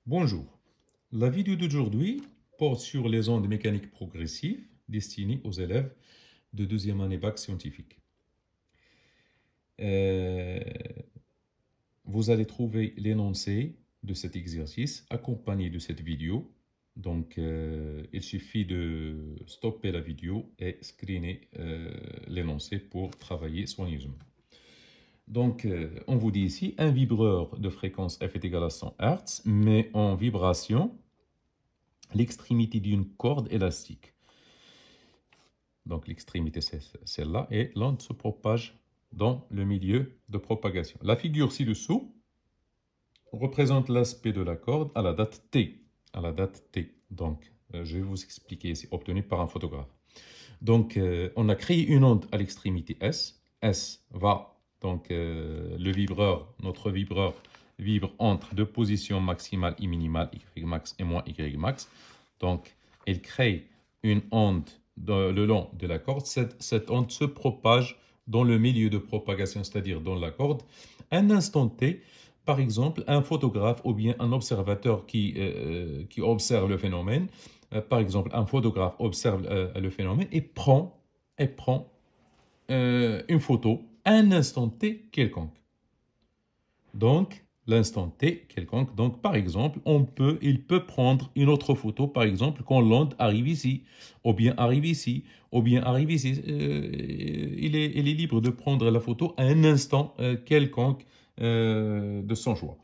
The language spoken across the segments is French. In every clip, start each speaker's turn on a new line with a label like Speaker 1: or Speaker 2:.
Speaker 1: Bonjour. La vidéo d'aujourd'hui porte sur les ondes mécaniques progressives destinées aux élèves de deuxième année bac scientifique. Euh, Vous allez trouver l'énoncé de cet exercice accompagné de cette vidéo. Donc, il suffit de stopper la vidéo et screener l'énoncé pour travailler soigneusement. Donc, on vous dit ici, un vibreur de fréquence f est égal à 100 Hz, mais en vibration l'extrémité d'une corde élastique. Donc l'extrémité c'est celle-là et l'onde se propage dans le milieu de propagation. La figure ci-dessous représente l'aspect de la corde à la date t. À la date t. Donc je vais vous expliquer ici, obtenu par un photographe. Donc on a créé une onde à l'extrémité S. S va, donc le vibreur, notre vibreur vibre entre deux positions maximales et minimales, Y max et moins Y max. Donc, elle crée une onde le long de la corde. Cette onde se propage dans le milieu de propagation, c'est-à-dire dans la corde. Un instant T, par exemple, un photographe ou bien un observateur qui observe le phénomène, par exemple, un photographe observe le phénomène et prend une photo à un instant T quelconque. Donc, l'instant T quelconque. Donc, par exemple, il peut prendre une autre photo, par exemple, quand l'onde arrive ici, ou bien arrive ici, ou bien arrive ici. Il est libre de prendre la photo à un instant quelconque de son choix.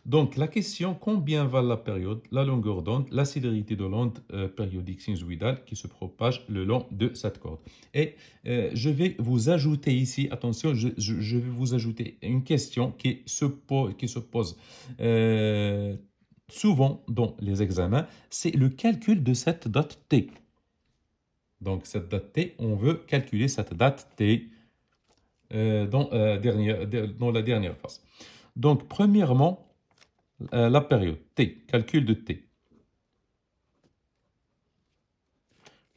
Speaker 1: Donc, la question, combien va la période, la longueur d'onde, la célérité de l'onde périodique sinusoïdale qui se propage le long de cette corde. Et je vais vous ajouter ici, attention, je vais vous ajouter une question qui se pose souvent dans les examens, c'est le calcul de cette date T. Donc, cette date T, on veut calculer cette date T dans la dernière phase. Donc, premièrement, la période T, calcul de T.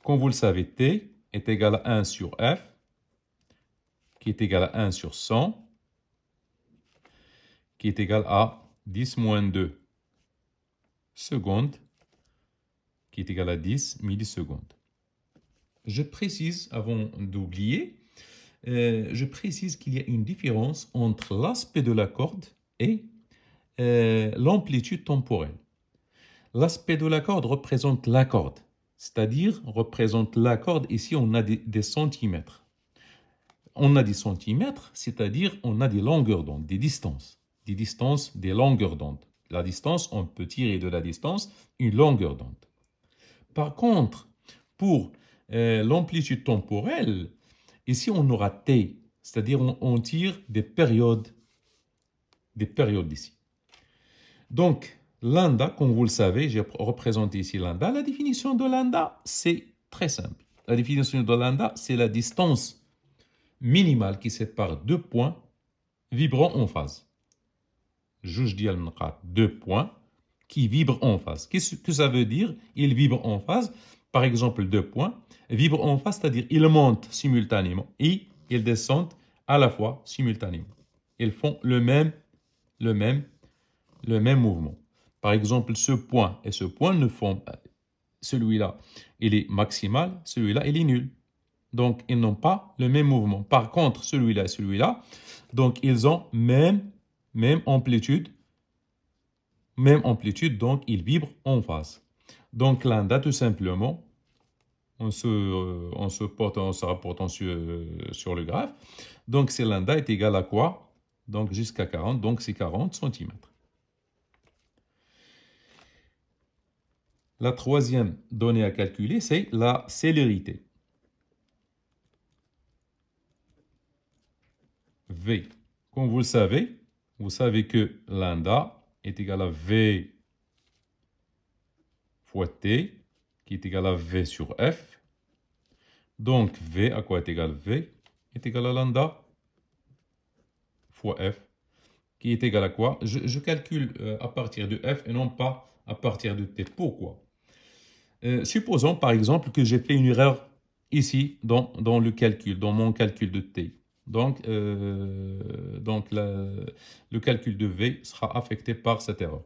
Speaker 1: Comme vous le savez, T est égal à 1 sur F, qui est égal à 1 sur 100, qui est égal à 10 moins 2 secondes, qui est égal à 10 millisecondes. Je précise, avant d'oublier, je précise qu'il y a une différence entre l'aspect de la corde et l'amplitude temporelle. L'aspect de la corde représente la corde, c'est-à-dire représente la corde, ici on a des centimètres. On a des centimètres, c'est-à-dire on a des longueurs d'onde, des distances, des longueurs d'onde. La distance, on peut tirer de la distance une longueur d'onde. Par contre, pour l'amplitude temporelle, ici on aura T, c'est-à-dire on tire des périodes d'ici. Donc, lambda, comme vous le savez, j'ai représenté ici lambda. La définition de lambda, c'est très simple. La définition de lambda, c'est la distance minimale qui sépare deux points vibrant en phase. Juge deux points qui vibrent en phase. Qu'est-ce que ça veut dire? Ils vibrent en phase. Par exemple, deux points vibrent en phase, c'est-à-dire ils montent simultanément et ils descendent à la fois simultanément. Ils font le même mouvement. Par exemple, ce point et ce point ne font celui-là, il est maximal, celui-là, il est nul. Donc, ils n'ont pas le même mouvement. Par contre, celui-là et celui-là, donc ils ont même amplitude, donc ils vibrent en phase. Donc, lambda, tout simplement, on se rapportant sur le graphe. Donc, c'est lambda est égal à quoi? Donc, jusqu'à 40, donc c'est 40 cm. La troisième donnée à calculer, c'est la célérité. V. Comme vous savez que lambda est égal à V fois T, qui est égal à V sur F. Donc, V, à quoi est égal V? Est égal à lambda fois F, qui est égal à quoi? Je calcule à partir de F et non pas à partir de T. Pourquoi? Supposons par exemple que j'ai fait une erreur ici dans le calcul, dans mon calcul de T. Donc, le calcul de V sera affecté par cette erreur.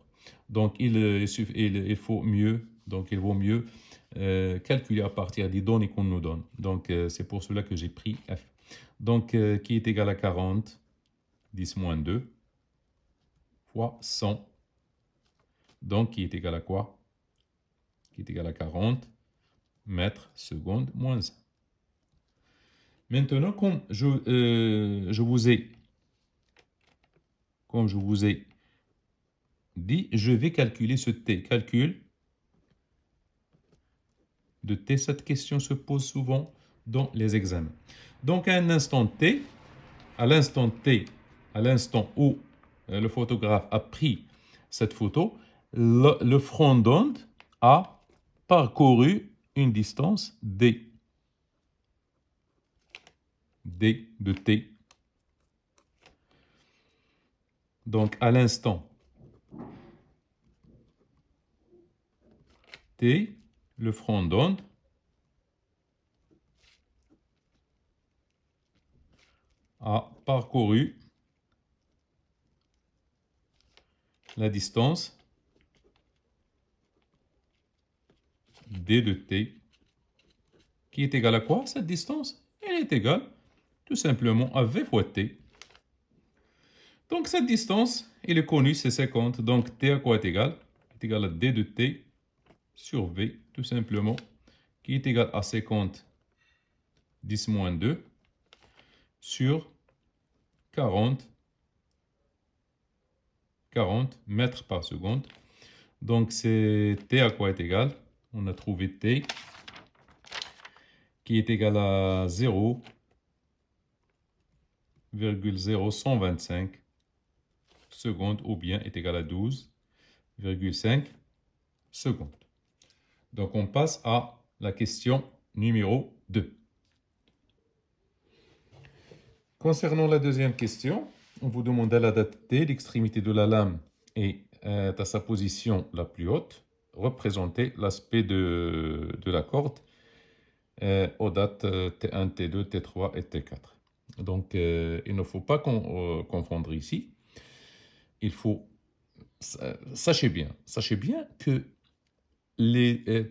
Speaker 1: Donc, il faut mieux, donc il vaut mieux calculer à partir des données qu'on nous donne. Donc, c'est pour cela que j'ai pris f. Donc, qui est égal à 40, 10 moins 2, fois 100. Donc, qui est égal à quoi? Qui est égal à 40 mètres secondes moins 1. Maintenant, comme je vous ai dit, je vais calculer ce t. Calcul de t, cette question se pose souvent dans les examens. Donc, à un instant t, à l'instant où le photographe a pris cette photo, le front d'onde a parcouru une distance d. D de t. Donc, à l'instant t, le front d'onde a parcouru la distance d de t, qui est égale à quoi, cette distance? Elle est égale tout simplement à v fois t. Donc cette distance, elle est connue, c'est 50. Donc t à quoi est égal? Est égal à d de t sur v, tout simplement, qui est égal à 50, 10 moins 2, sur 40 mètres par seconde. Donc c'est t à quoi est égal? On a trouvé t qui est égal à 0,0125 secondes, ou bien est égal à 12,5 secondes. Donc on passe à la question numéro 2. Concernant la deuxième question, on vous demande à la date t, l'extrémité de la lame est à sa position la plus haute, représenter l'aspect de la corde aux dates T1, T2, T3 et T4. Donc, il ne faut pas confondre ici. Il faut... Sachez bien que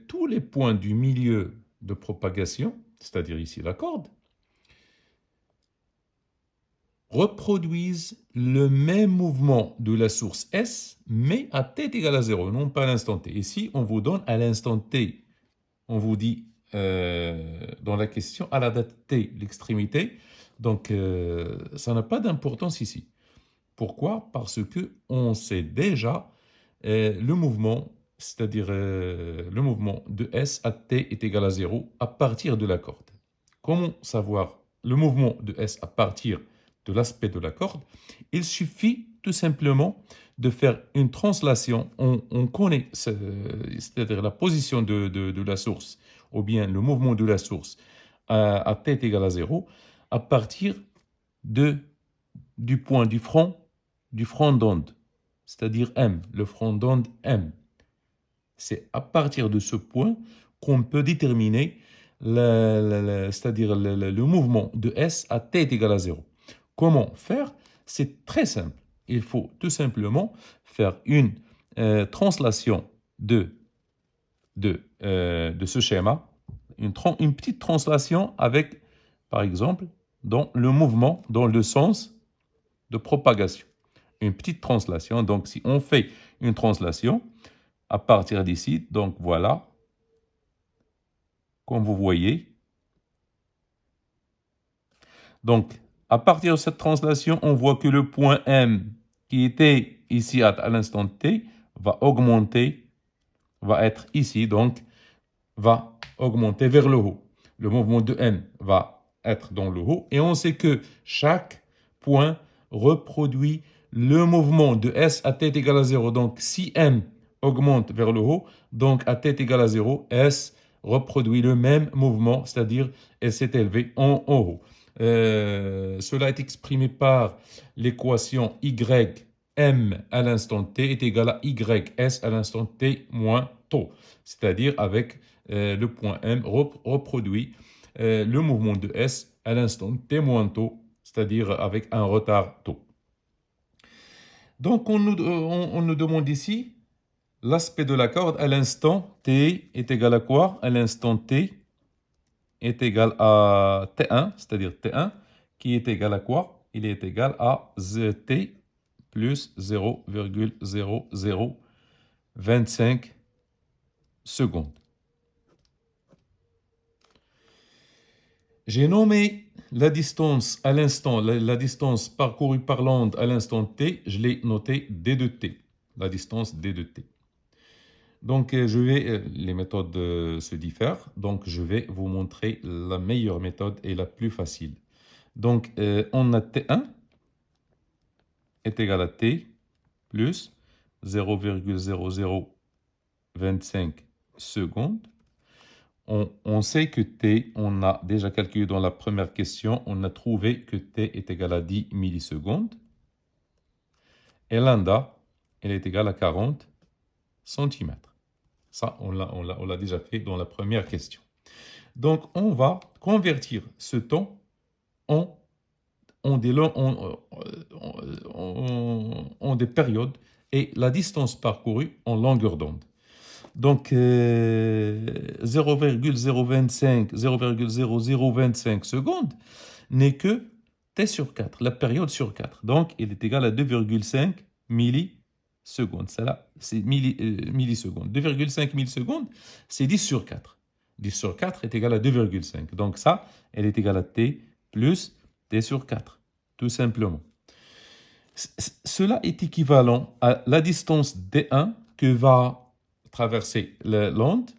Speaker 1: tous les points du milieu de propagation, c'est-à-dire ici la corde, reproduisent le même mouvement de la source S, mais à t égale à 0, non pas à l'instant t. Ici, on vous donne à l'instant t, on vous dit dans la question, à la date t, l'extrémité. Donc, ça n'a pas d'importance ici. Pourquoi? Parce qu'on sait déjà le mouvement, c'est-à-dire le mouvement de S à t est égal à 0 à partir de la corde. Comment savoir le mouvement de S à partir de l'aspect de la corde? Il suffit tout simplement de faire une translation. On connaît, c'est-à-dire la position de la source, ou bien le mouvement de la source à t est égal à 0, à partir du point du front d'onde, c'est-à-dire M, le front d'onde M. C'est à partir de ce point qu'on peut déterminer c'est-à-dire le mouvement de S à t est égal à 0. Comment faire? C'est très simple. Il faut tout simplement faire une translation de ce schéma, une petite translation avec, par exemple, dans le mouvement, dans le sens de propagation. Une petite translation. Donc, si on fait une translation à partir d'ici, donc voilà, comme vous voyez. Donc, à partir de cette translation, on voit que le point M, qui était ici à l'instant t, va augmenter, va être ici, donc va augmenter vers le haut. Le mouvement de M va être dans le haut. Et on sait que chaque point reproduit le mouvement de S à t égale à 0. Donc, si M augmente vers le haut, donc à t égale à 0, S reproduit le même mouvement, c'est-à-dire elle s'est élevée en haut. Cela est exprimé par l'équation YM à l'instant t est égal à YS à l'instant t moins tau, c'est-à-dire avec le point M reproduit le mouvement de S à l'instant t moins tau, c'est-à-dire avec un retard tau. Donc on nous demande ici L'aspect de la corde à l'instant t est égal à quoi? À l'instant t est égal à t1, c'est-à-dire t1, qui est égal à quoi? Il est égal à t plus 0,0025 secondes. J'ai nommé la distance à l'instant, la distance parcourue par l'onde à l'instant t, je l'ai noté d de t, la distance d de t. Donc, les méthodes se diffèrent, donc je vais vous montrer la meilleure méthode et la plus facile. Donc, on a t1 est égal à t plus 0,0025 secondes. On sait que t, on a déjà calculé dans la première question, on a trouvé que t est égal à 10 millisecondes. Et lambda, elle est égale à 40 centimètres. Ça, on l'a déjà fait dans la première question. Donc, on va convertir ce temps en des périodes et la distance parcourue en longueur d'onde. Donc, 0,025 secondes n'est que t sur 4, la période sur 4. Donc, il est égal à 2,5 millisecondes. C'est là, c'est millisecondes. 2,5 millisecondes, c'est 10 sur 4. 10 sur 4 est égal à 2,5. Donc, ça, elle est égale à t plus t sur 4, tout simplement. Cela est équivalent à la distance d1 que va traverser l'onde,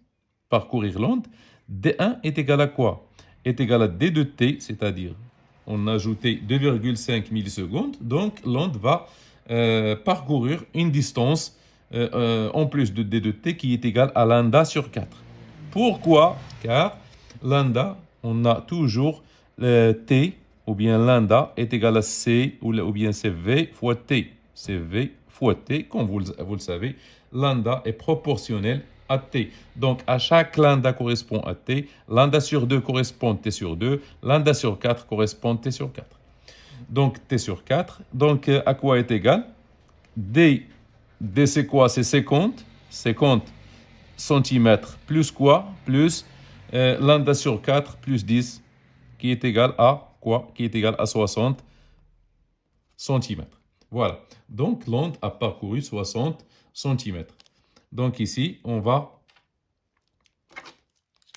Speaker 1: parcourir l'onde. D1 est égal à quoi? Est égal à d de t, c'est-à-dire on a ajouté 2,5 millisecondes, donc l'onde va parcourir une distance en plus de d de t qui est égale à lambda sur 4. Pourquoi? Car lambda, on a toujours t ou bien lambda est égal à c ou bien cv fois t. cv fois t, comme vous le savez, lambda est proportionnel à t. Donc, à chaque lambda correspond à t. Lambda sur 2 correspond à t sur 2. Lambda sur 4 correspond à t sur 4. Donc, t sur 4. Donc, à quoi est égal? D c'est quoi? C'est 50. 50 centimètres plus quoi? Plus lambda sur 4 plus 10, qui est égal à quoi? Qui est égal à 60 centimètres. Voilà. Donc, l'onde a parcouru 60 centimètres. Donc, ici, on va...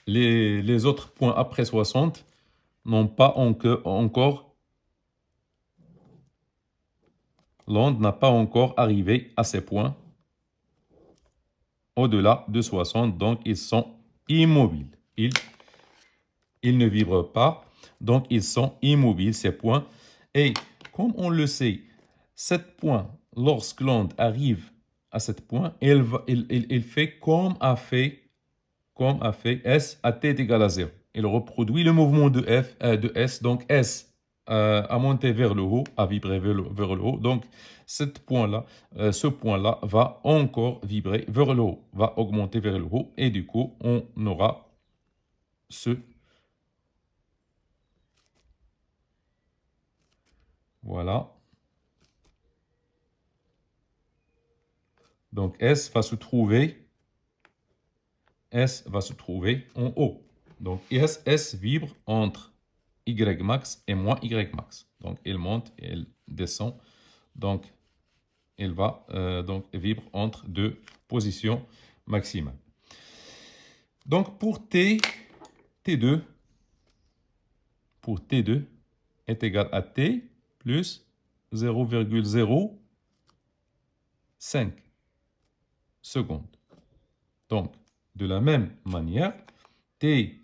Speaker 1: Les autres points après 60 n'ont pas encore... L'onde n'a pas encore arrivé à ces points au-delà de 60. Donc, ils sont immobiles. Ils ne vibrent pas. Donc, ils sont immobiles, ces points. Et comme on le sait, 7 points, lorsque l'onde arrive à 7 points, il fait comme a fait S à t est égal à 0. Il reproduit le mouvement de S. Donc, S a monté vers le haut, a vibré vers le haut. Donc, ce point-là va encore vibrer vers le haut, va augmenter vers le haut. Et du coup, on aura ce... Voilà. Donc, S va se trouver en haut. Donc, S vibre entre Y max et moins Y max. Donc, elle monte et elle descend. Donc, elle va vibre entre deux positions maximales. Donc, pour T2 est égal à T plus 0,05 secondes. Donc, de la même manière, T2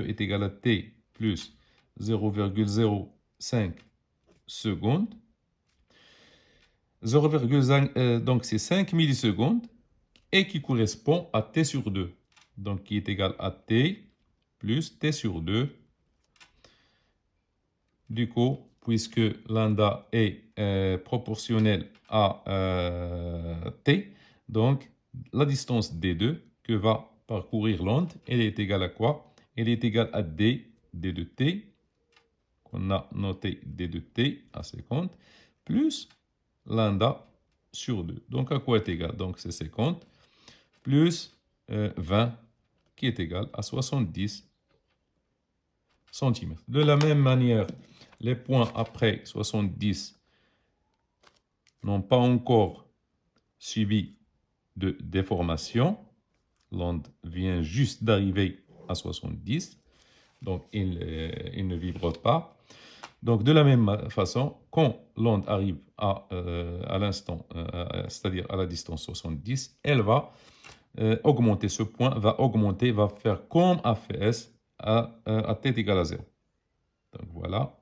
Speaker 1: est égal à T plus 0,05 secondes. 0,5, donc c'est 5 millisecondes et qui correspond à T sur 2. Donc, qui est égal à T plus T sur 2. Du coup, puisque lambda est proportionnel à T, donc la distance D2 que va parcourir l'onde, elle est égale à quoi? Elle est égale à D de T, qu'on a noté D de T à 50, plus lambda sur 2. Donc, à quoi est égal? Donc, c'est 50 plus 20 qui est égal à 70 cm. De la même manière, les points après 70 n'ont pas encore subi de déformation. L'onde vient juste d'arriver à 70, donc il ne vibre pas. Donc de la même façon, quand l'onde arrive à l'instant, c'est-à-dire à la distance 70, elle va augmenter, ce point va augmenter, va faire comme a fait S à t égale à 0. Donc voilà.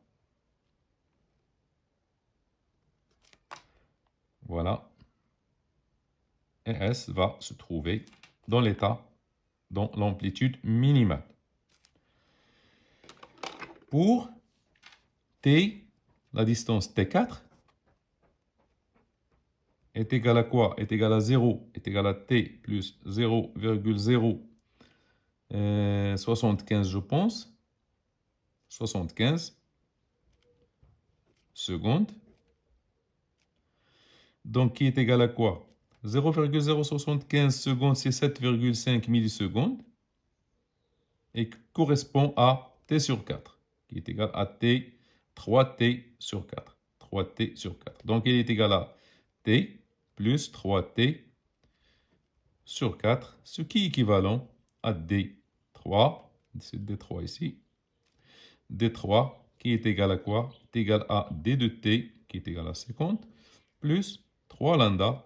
Speaker 1: Voilà. Et S va se trouver dans l'état, dans l'amplitude minimale. Pour T, la distance T4 est égale à quoi? Est égale à 0, est égale à T plus 0,075, je pense. 75 secondes. Donc, qui est égal à quoi? 0,075 secondes, c'est 7,5 millisecondes. Et correspond à T sur 4, qui est égal à T, 3T sur 4. 3T sur 4. Donc, il est égal à T plus 3T sur 4, ce qui est équivalent à D3, c'est D3 ici, D3 qui est égal à quoi? Est égal à D de T, qui est égal à 50, plus 3 lambda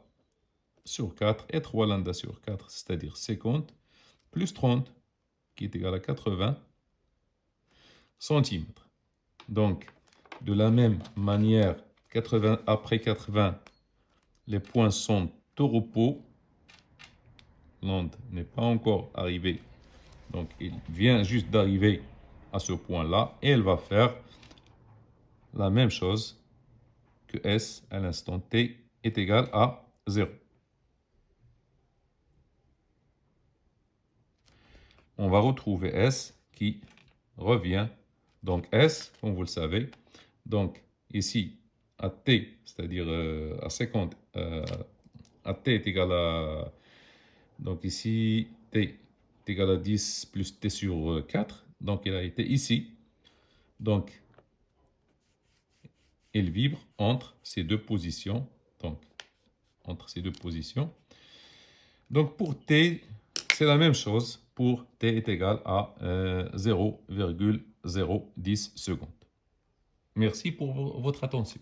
Speaker 1: sur 4 et 3 lambda sur 4, c'est-à-dire 50, plus 30, qui est égal à 80 centimètres. Donc, de la même manière, 80, après 80, les points sont au repos. L'onde n'est pas encore arrivée. Donc, il vient juste d'arriver à ce point-là. Et elle va faire la même chose que S à l'instant T est égal à 0. On va retrouver S qui revient. Donc, S, comme vous le savez. Donc, ici, à T, c'est-à-dire à 50, à T est égal à... Donc ici, T est égal à 10 plus T sur 4. Donc il a été ici. Donc il vibre entre ces deux positions. Donc entre ces deux positions. Donc pour T, c'est la même chose. Pour T est égal à 0,010 secondes. Merci pour votre attention.